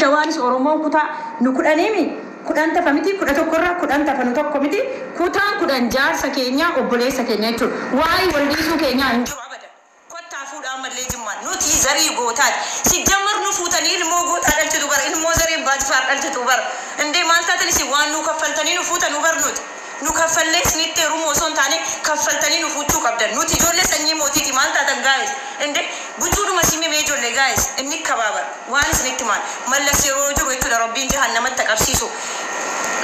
shawaanis oromoon kutaa nu kudhaniimi kudhan tafa miti kudha tokkorraa kudhan tafa nu tokko miti kutaan kudhan jaarsa keenya obboleessa keenya jechuudha waa'ee waldiisuu keenya hin jiru abada kottaa fuudhaa mallee jimmaan nuti zarii gootaati si jammar nu fuutanii ilmoo gootaa dhalchitu bara ilmoo zarii baatifaar dhalchitu bara indee maal taatanis waan nu kaffaltanii nu fuutan nu barnuuti nu kaffallee isinitti heerumoo osoo hin taane kaffaltanii nu fuuchuu qabdan nuti ijoollee sanyii mootiiti maal taatan gaa'es indee bujuudhuma simimee ijoollee gaa'es inni kabaabar waan isinitti maal mallas yeroo jiru jechuudha rabbiin jahannamatti qabsiisu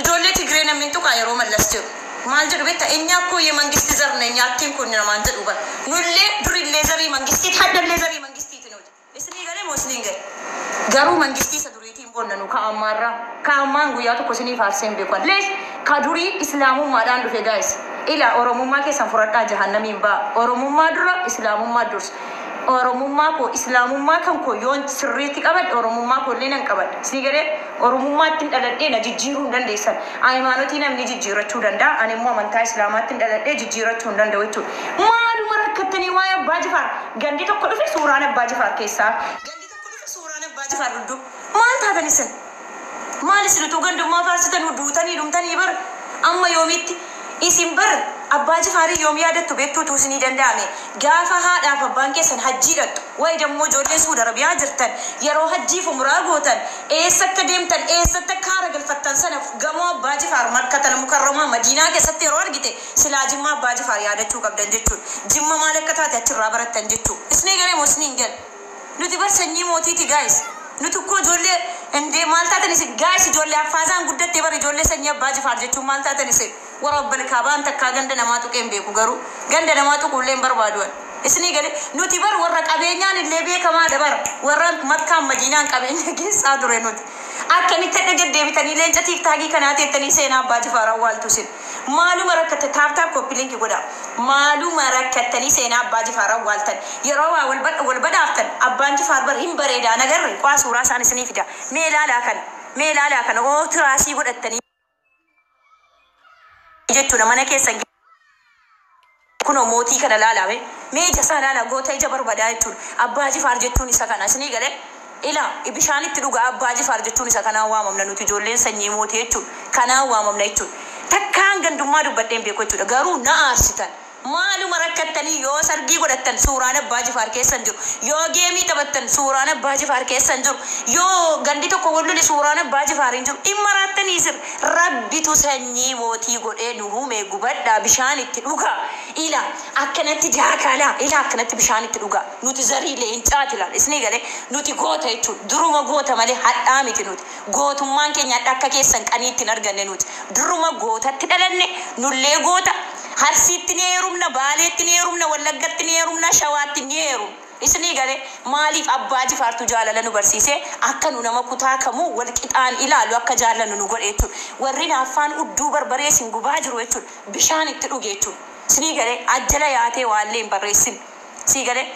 ijoollee Tigree namni tuqaa yeroo mallas jiru maal jedhu beektaa inni akkoo yee mangisti zarna nyaattiin kun namaan jedhu bara nullee durillee zarii mangistii haddallee zarii mangistiiti nuti isinii galee moo isiniin galee garuu mangistii isa duriitiin bonna nu ka'ammaarraa ka'ammaan guyyaa tokko isinii faarseen beekan lees ka durii islaamummaadhaan dhufe gaa'es ila oromummaa keessan furadhaa jahannamiin ba'a oromummaa dura islaamummaa dursa oromummaa koo islaamummaa kan koo yoon sirriitti qabadhe oromummaa koo illee nan qabadhe isinii galee oromummaatti hin dhaladhee na jijjiiruu hin dandeessan hayimaanotii namni jijjiirachuu danda'a ani immoo amantaa islaamaatti hin dhaladhee jijjiirachuu hin danda'u jechuudha maaluma rakkattanii waa'ee abbaa jifaar gandi tokko dhufe suuraan abbaa jifaar keessaa gandi tokko dhufe suuraan abbaa jifaar hudduu maal taatan isin maal isin utuu gandummaa faarsitan duutanii dhumtanii bar amma yoomitti isin bar abbaa jifaarii yoom yaadattu beektuutu isinii danda'ame gaafa haadhaaf abbaan keessan hajjii dhattu wayi dammoo ijoollee Suudi Arabiyaa jirtan yeroo hajjiif umraa gootan eessatti deemtan eessatti akka haara galfattan sana gamoo abbaa jifaar Makkatal Mukarramaa Madiinaa keessatti yeroo argite silaa jimma abbaa jifaar yaadachuu qabdan jechuudha jimma maal akka taate achirraa barattan jechuudha isinii galee moo isiniin gal nuti bar sanyii mootiiti gaa'is nuti ukkoo ijoollee indee maal taatanis gaa'is ijoollee affaasaan guddattee bar ijoollee sanyii abbaa jifaar jechuun maal taatanis warabbal kaabaan takkaa ganda namaa tuqeen beeku garuu ganda namaa tuqullee hin barbaaduwan isinii galee nuti bar warra qabeenyaan illee beekamaa dabar warra Makkaan Madiinaan qabeenya keessaa ture nuti akkamitti dhagad deebitanii leenca tiiktaakii kanaa teettanii seenaa abbaa jifaar awwaaltu sin maaluma rakkatte taaptaap koppilinki godha maaluma rakkattanii seenaa abbaa jifaar awwaaltan yeroo waa wal badhaaftan abbaan jifaar bar hin bareedaa nagarre qaa suuraa isaan isinii fida mee ilaalaa kana oo tiraasii godhattanii jechuudha mana keessan kuno mootii kana laalame mee jasaa laala goota ija barbaadaa jechuudha abbaa jifaar jechuun isa kana isinii galee ila bishaanitti dhugaa abbaa jifaar jechuun isa kanaan waamamna nuti ijoolleen sanyii mootii jechuudha kanaan waamamna jechuudha takkaan gandummaa dubbadheen beeku jechuudha garuu na aarsitan maaluma rakkattanii yoo sargii godhattan suuraan abbaa jifaar keessan jiru yoo geemii taphattan suuraan abbaa jifaar keessan jiru yoo gandi tokko wallole suuraan abbaa jifaariin jiru dhimma raattanii sir rabbitu sanyii mootii godhee nu hume gubadhaa bishaan itti dhugaa ila akkanatti jaakaalaa ila akkanatti bishaan itti dhugaa nuti zariilee hin caatilaan isinii galee nuti goota jechuudha duruma goota malee hadhaa miti nuti gootummaan keenya akka keessan qaniitti hin arganne nuti duruma gootatti dhalanne nullee goota harsiitti ni heerumna baaleetti ni heerumna wallaggatti ni heerumna shawaatti ni heerum isinii galee maaliif abbaa jifaartu jaalala nu barsiise akka nu nama kutaa kamuu wal qixaan ilaalu akka jaalala nu godhe jechuudha warri naaffaan udduu barbaree sin gubaa jiru jechuudha bishaan itti dhuge jechuudha isinii galee ajjala yaatee waallee hin barreessin sii galee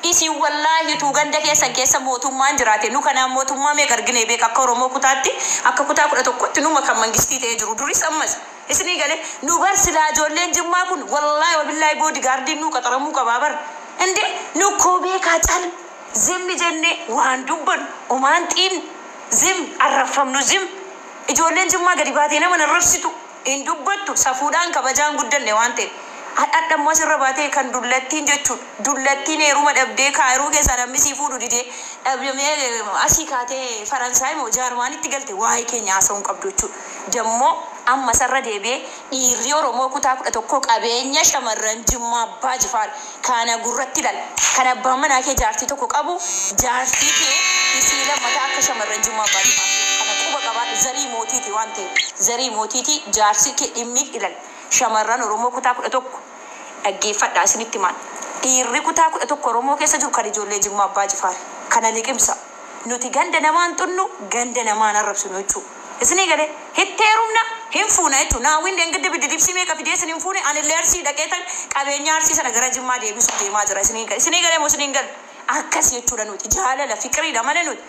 isin wallaahi tuu ganda keessan keessa mootummaan jiraate nu kanaan mootummaa meeqa argine beeka akka Oromoo kutaatti akka kutaa 11tti numa kan mangistii ta'ee jiru duris ammas isinii galee nu bar silaa ijoolleen jimmaa kun wallaahi wabillahi boodigaardiin nu qaxaramuu qabaa bar inde nu koo beekaa caal zimmi jenne waan dubban omaan xiin zim arrafamnu zim ijoolleen jimmaa gadi baatee nama narrabsitu hin dubbattu safuudhaan kabajaan guddanne waan ta'eef adammoo sirra baatee kan dullattiin jechuudha dullattiin heeruma dhabdee kaayiroo keessaa namni sii fuudhu didee dhabdamee asii kaatee Faransaay moo Jaarmaanitti galte waa'ee keenya haasa'uun qabdu jechuudha dammoo amma sarra deebi'ee dhiirri Oromoo kutaa 11 qabeenya shamarran jimmaa abbaa jifaar kana gurratti lal kan abbaan manaa kee jaartii tokko qabu jaartii kee isii lammataa akka shamarran jimmaa abbaa jifaar kana quba qabaadhu zarii mootiiti waan ta'eef zarii mootiiti jaarsi kee dhimmi ilal shamarran Oromoo kutaa 11 dhaggeeffadhaa isinitti maal dhiirri kutaa 11 Oromoo keessa jiru kan ijoollee jimmaa abbaa jifaar kana liqimsa nuti ganda namaan xunnu ganda namaan arrabsinu jechuudha isinii galee hitteerumna hin fuuna jechuudha naawwiin deengiddi biddi dibsii meeqa fidee isin hin fuune anillee arsii dhaqeetan qabeenya arsii sana gara jimmaa deebisuu deemaa jira isinii galee moo isiniin galu akkas jechuudha nuti jaalala fikiriidha malee nuti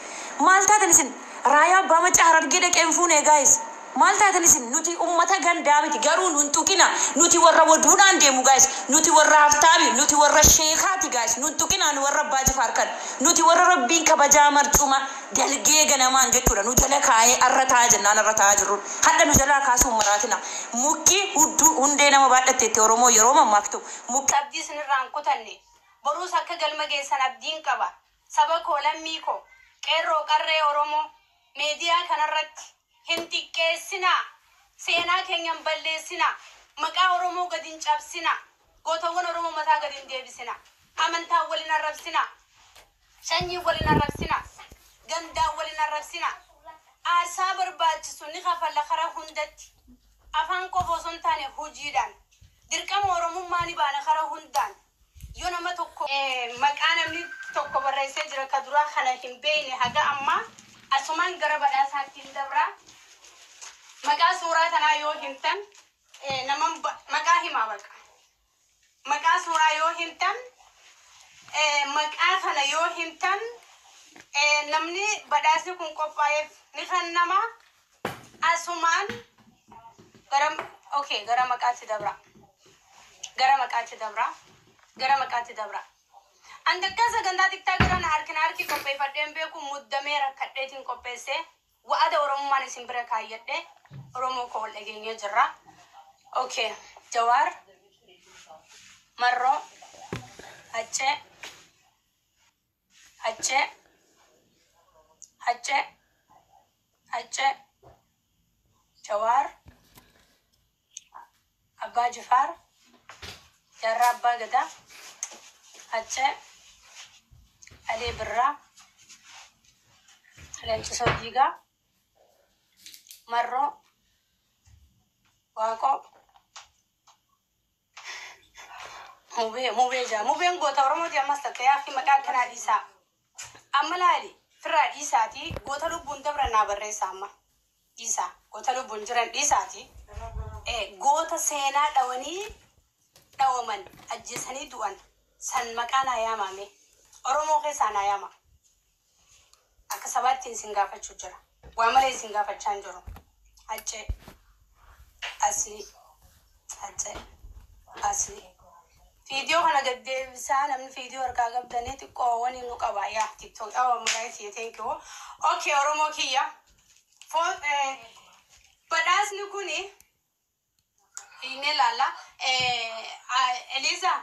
maal taatan isin raayaa abbaa macaa Harargee dhaqee hin fuune gaayis Malta tanisin nuti ummata gandamiti garu nun tukina nuti warra wadunan demu guys nuti warra haftami nuti warra sheekati guys nun tukina nu warra baji farkan nuti warra rabbin kabaja martuma dalge ganama anjetura nu jala kae arrata jannan arrata jiru hadda nu jala kasu maratina mukki hunde nama badate te oromo yoroma maktu mukki abdi sinirran kutanne boru sakka galma geessan abdiin qaba saba ko lammi ko qeerroo qarree oromo media kanarratti hintiqqeessina seenaa keenyan balleessina maqaa oromoo gadin cabsina gootawwan oromoo mataa gadin deebisina amantaa waliin arrabsina sanyii waliin arrabsina gandaa waliin arrabsina aarsaa barbaachisu ni kafalla karaa hundatti afaan qofa osoo hin taane hojiidhaan dirqama oromummaa ni baana karaa hundaan yoo nama tokko maqaa namni tokko barreessee jira ka duraa kana hin beekne haga amma asumaan gara badhaasaatti hin dabraa maqaa suuraa tanaa yoo himtan nama maqaa himaa maqaa suuraa yoo himtan maqaa kana yoo himtan namni badhaasi kun qophaa'eef ni kan nama asumaan gara maqaatti dabra andakka sagantaa tiktaa garan harki qopheeffadheen beeku muddamee rakkadheetiin qopheesse wa'ada oromummaan isin bira kaayyadhe oromoo ko wal dhageenye jirra okay Jawaar Marro Hacce Jawaar Abbaa Jifaar Jarra Abbaa Gadaa Hacce Ali Birraa Leencisoo Diigaa Marro Waaqoo Mubeen goota Oromooti ammas tattayaa fi maqaa kanaa dhiisaa amma laali firraa dhiisaati goota lubbuun dabra naa barreessa amma dhiisaa goota lubbuun jiran dhiisaati goota seenaa dhawaman ajjeesanii du'an san maqaa naa yaamame Oromoo keessaa naa yaama akka sabaatti isin gaafachuu jira waa malee isin gaafachaa hin jiru Hacce Asli video kana gaddeebisaa namni video harkaa qabdanii xiqqoo wani nu qaba yaa TikTok muraayiti thank you okay Oromoo kiyya badhaasni kuni inni laala Eliza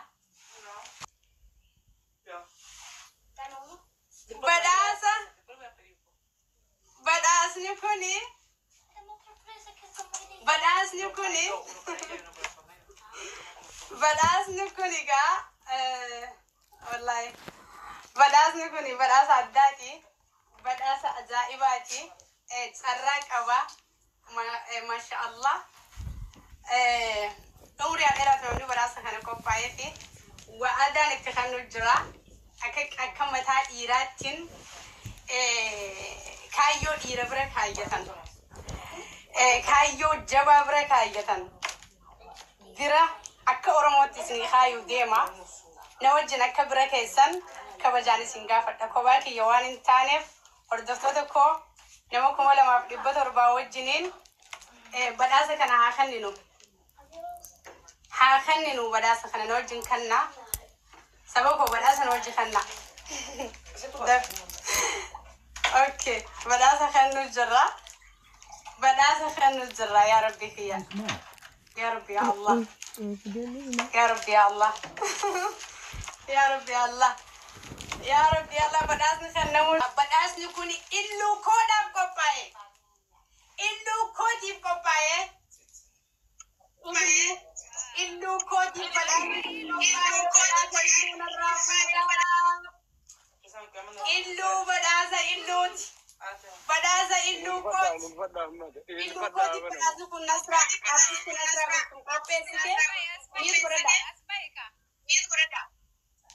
badhaasni kuni ga wallahi badhaasni kuni badhaasa addaati badhaasa ajaa'ibaati carraa qaba masha Allah umri dheeraatu namni badhaasa kana qophaa'ee fi wa'adaan itti kan nu jira akka mataa dhiiraattiin kaayyoo dhiira bira kaayyatan kaayyoo jabaa bira kaayyatan bira akka Oromootti isin kaayyuu deema na wajjin akka bira keessan kabajaan isin gaafadha kophaa kiyya waan hin taaneef hordoftoota koo nama 2700 wajjiniin badhaasa kana haa kenninu badhaasa kana na wajjin kanna saba koo badhaasa na wajjin kanna okay badhaasa kennu jirra yaa rabbi kiyya يا رب يا الله يا رب يا الله يا رب يا الله يا رب يا الله بدأس نكون إلو كودا بقباي إلو كودي بقباي إلو كودي إلو بدأس Badasa ilu koti badasa kun nasra artis nasra kun kopesike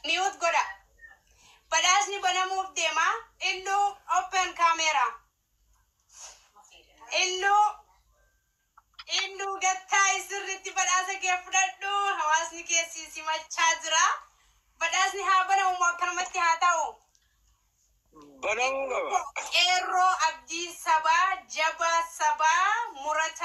mute goda badas ni bana move dema ilu open camera ilu gatta isirti badasa ke fudaddu hawasni ke sisi machajra badas ni ha bana mo kanamatti hatao Ero abdi sabah jaba sabah murat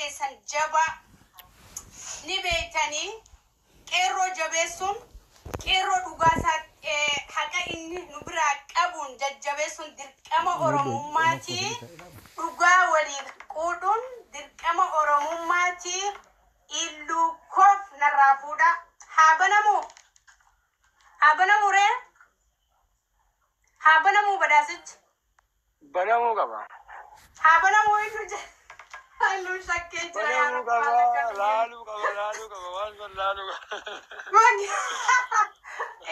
keessan jaba ni beektanii qeerroo jabeessuun qeerroo dhugaasaa haqa inni nu biraa qabuun jajjabeessuun dirqama oromummaati dhugaa waliin quudhuun dirqama oromummaati illuu koof narraa fuudha haa banamuu badhaasichi banamuu qaba. haa banamuu illuu shakkee jira Banamuu qaba. Laaluu qaba. Waan sun laaluu qaba.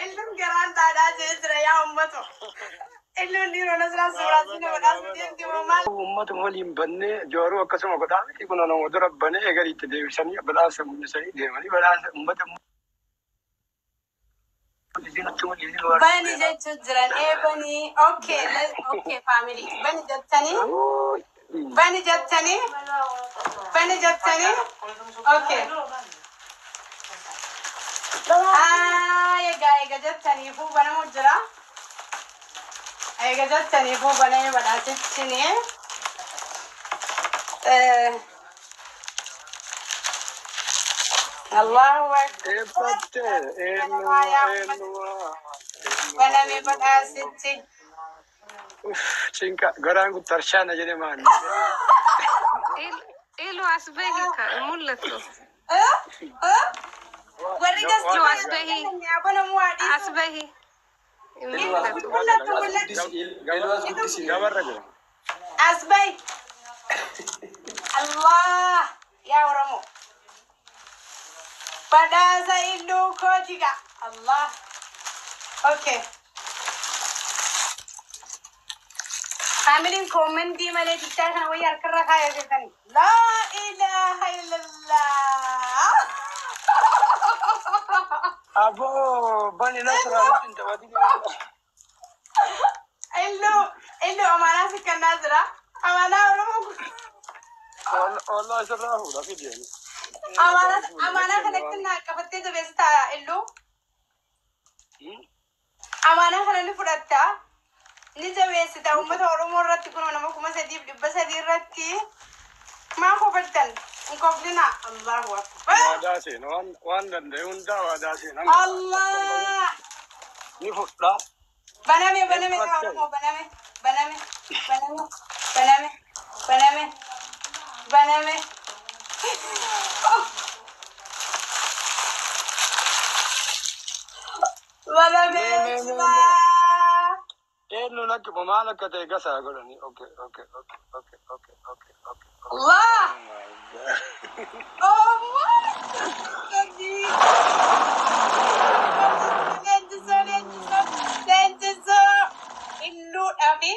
Illuun garaan taadhaa jee jira yaa uummato. Illuun dhiirona siraa suuraa sinna badhaasa deemti maal. Uummata waliin bannee jooruu akkasuma godhaa miti kun nama dura banee egariitti deebisanii badhaasa mul'isanii deemanii badhaasa uummata Bani jechuun jiran banii okay family bani jettanii okay. Egaa jettaniifuu banamu jira. Egaa jettaniifuu banee badhaasichini. Allahu Akbar. Baname badhaasichi. Cinqa garaan kun tarshaana jedhee maali? Ilu asbehi ka mul'atu. Warri Ilu asbehi. banamu waadhi. Asbehi. Mul'atu. Gabarra jira. Asbay. Allah ya Oromo. Badhaasa illuu kootiga. Allah. Okay. Familiin commentii malee tichaa kana wayii harkarra kaayee jirtani. Laa ilaaha illallah. Aboo bani nasraa nuti hin taphatin. Illuu amaanaa sikkannaa jira. Amaanaa Oromoo. Wallahi sirraa fuudha fideeni. Amaanaa kanatti naa qabattee jabeessitaa illuu. Amaanaa kana ni fudhattaa. Ni jabeessita uummata Oromoo irratti kun nama 3,300 irratti maa kofaltan hin koflina. Allahu Akbar. Waadaa seena waan danda'e hundaa waadaa seena. Allah. Ni fudhaa. Baname Oromoo baname. Baname. Eenyu nakki maal akka ta'e gasaa godhanii. Okay. Allah. Oh my God. Leenjiso. Illuudhaafi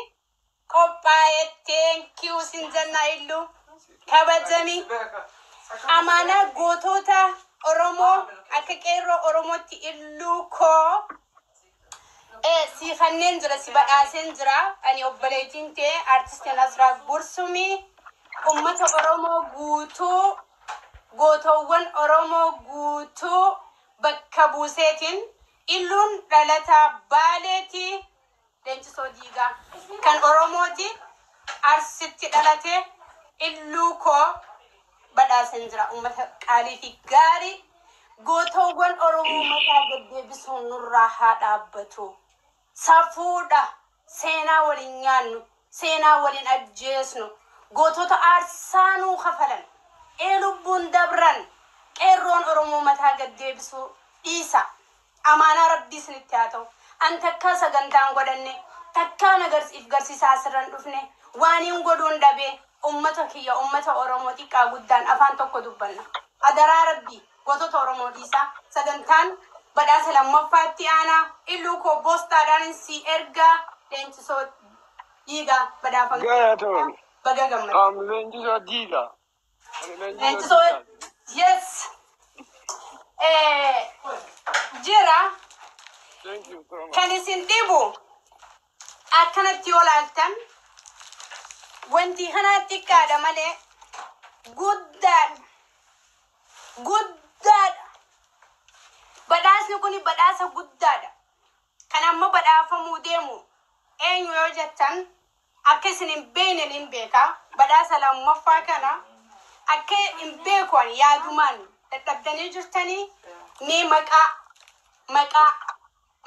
qophaa'ee thank you sinjanna illuu kabajamii amaanaa gootota Oromoo akka qeerroo Oromootti illuu koo si kanneen jira si badhaaseen jira ani obboleettiin ta'e artistiin Asraa Gursumii ummata Oromoo guutuu gootowwan Oromoo guutuu bakka buuseetiin illuun dhalataa Baaleetii leenjisoo diigaa kan Oromooti Arsitti dhalatee illuu koo badhaaseen jira ummata qaalii fi gaarii gootowwan Oromoo mataa gaddeebisuun nurraa haa dhaabbatu. Safuudha seenaa waliin nyaannu seenaa waliin ajjeesnu gootota aarsaanuu kafalan lubbuun dabran qeerroon Oromoo mataa gaddeebisuu dhiisa amaanaa rabbii isinitti haa ta'u an takkaa sagantaan godhanne takkaan agarsiisaa asirran dhufne waaniin godhuun dhabee ummata kiyya ummata Oromoo xiqqaa guddaan afaan tokko dubbanna adaraa rabbii gootota Oromoo dhiisaa sagantaan badhaasa lammaffaatti aanaa illuu koo boostaadhaan si ergaa leenjisoo diigaa badhaafamte. Gaatoon. Baga gammada. Leenjisoo diigaa. Leenjisoo yes. Jira. Thank you so much. Kan isin dhibu akkanatti yoo laaltan wanti kanaa xiqqaadha malee guddaadha. Badhaasni kun badhaasa guddaadha. Kan amma badhaafamuu deemu eenyu yoo jettan akka isin hin beekne hin beeka. Badhaasa lammaffaa kana akka hin beekon yaadumaan dadhabdanii jirtanii mee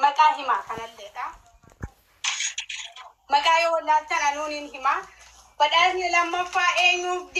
maqaa himaa kanalleedha. Maqaa yoo laaltan anuuniin himaa badhaasni lammaffaa eenyuuf